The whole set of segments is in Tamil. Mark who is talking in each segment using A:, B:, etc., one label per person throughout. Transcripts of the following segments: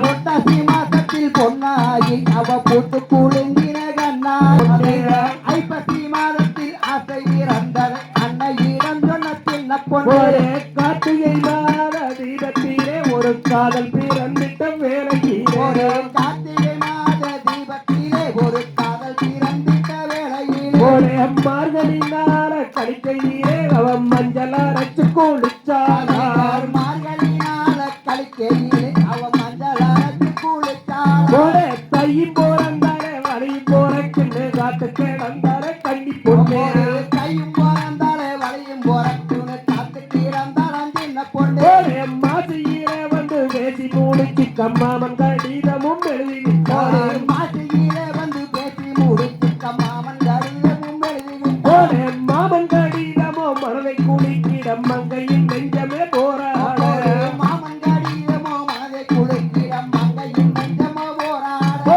A: பொட்டாசி மாசத்தில் பொன்னாகி அவ போட்டு குழுங்கின கண்ணாகி ஐப்பசி மாதத்தில் ஆசை இறந்தது அன்னையிடம் சொன்ன சின்ன பொண்ணு
B: கார்த்திகை மாத தீபத்திலே ஒரு காதல் பிறந்திட்ட வேலையிலே
A: கார்த்திகை மாத தீபத்திலே ஒரு காதல் பிறந்திட்ட வேலையிலே
B: மார்கழி நாள கழிக்கையிலே அவன் மஞ்சள் அரைச்சு குளிச்சார்
A: மார்கழி நாள கழிக்கையிலே அவன் மஞ்சள் அரைச்சு குளிச்சார்
B: தையும் போறந்தாரே வளையும் போறக்குன்னு காத்து கிடந்தாரே கண்ணி பொண்ணு
A: கையும் போறந்தாரே வளையும் போறக்குன்னு காத்து கிடந்தாரம் சின்ன பொண்ணு
B: மாசியிலே வந்து பேசி மூடிச்சு கம்மாமன் கடிதமும் எழுதி விட்டார்
A: மாசியிலே வந்து பேசி மூடிச்சு கம்மாமன் கடிதமும் எழுதி
B: மாமன் கடிதமோ மனதை குளிக்கிடம் மங்கையின் நெஞ்சமே போராட
A: மாமன் கடிதமோ மனதை குளிக்கிடம் மங்கையின் நெஞ்சமோ போராட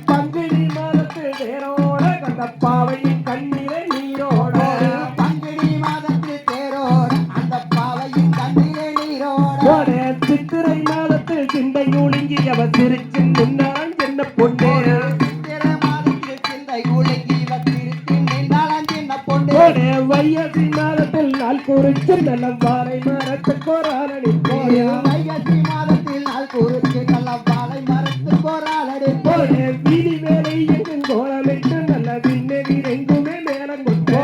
B: பங்குனி மாதத்து தேரோட கந்த பாவையின் கண்ணீரை நீரோட
A: பங்குனி மாதத்து தேரோட அந்த பாவையின் கண்ணீரை நீரோட
B: சித்திரை மாதத்து சிந்தை ஒழுங்கி அவ சிரிச்சு நின்றான் என்ன பொண்ணு வையசி மாதத்தில் நாள் குறிச்சு நல்ல வாழை மரத்துக்கு ஒரு ஆளடி
A: வையசி மாதத்தில் நாள் குறிச்சு நல்ல வாழை மரத்துக்கு ஒரு ஆளடி
B: வீதி வேலை எங்கும் கோலமிட்டு நல்ல விண்ணெறி எங்குமே மேலம் கொண்டு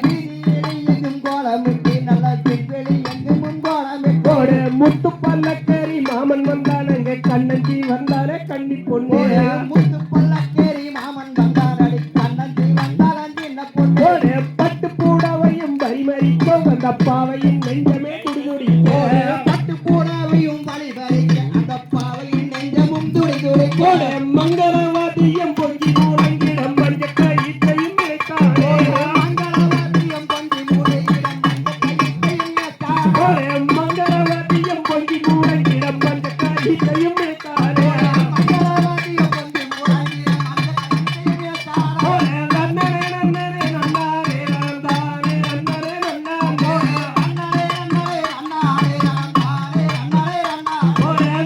A: வீதி வேலை எங்கும் கோலமிட்டு நல்ல விண்வெளி எங்கும் கோலமிட்டு
B: முத்து பல்லக்கேரி மாமன் வந்தான் அங்கே கண்ணஞ்சி வந்தாரே கண்ணி பொண்ணு
A: முத்து பல்லக்கேரி மாமன் வந்தாரடி கண்ணஞ்சி வந்தாரன் சின்ன பொண்ணு
B: பட்டு பூடாவையும் பரிமரிக்கோ அந்த பாவையின் நெஞ்சமே குடிகுடி
A: பட்டு பூடாவையும் பரிமரிக்க அந்த பாவையின் நெஞ்சமும் துடி துடி
B: மங்களவாதியம் பொங்கி மூலங்கிடம் மஞ்ச கைத்தையும் இழைத்தாரே
A: மங்களவாதியம் பொங்கி மூலங்கிடம் மஞ்ச கைத்தையும் இழைத்தாரே
B: மங்களவாதியம் பொங்கி மூலங்கிடம் மஞ்ச கைத்தையும் இழைத்தாரே
A: மங்களவாதியம் பொங்கி மூலங்கிடம் மஞ்ச கைத்தையும் இழைத்தாரே
B: நன்னரே நன்னரே நன்னாரே நந்தாரே நன்னரே நன்னாரே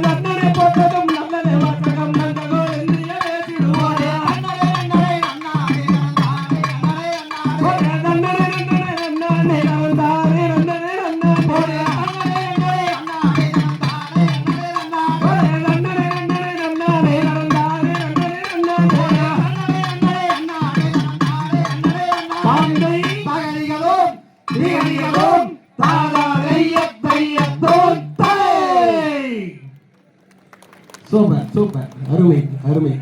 B: நன்னரே போட்டதும் நல்லதே வாசகம் நந்தகோ என்று பேசிடுவாரே நன்னரே நன்னரே நன்னாரே நந்தாரே நன்னரே நன்னாரே சூப்பர் சூப்பர் அருமை அருமை.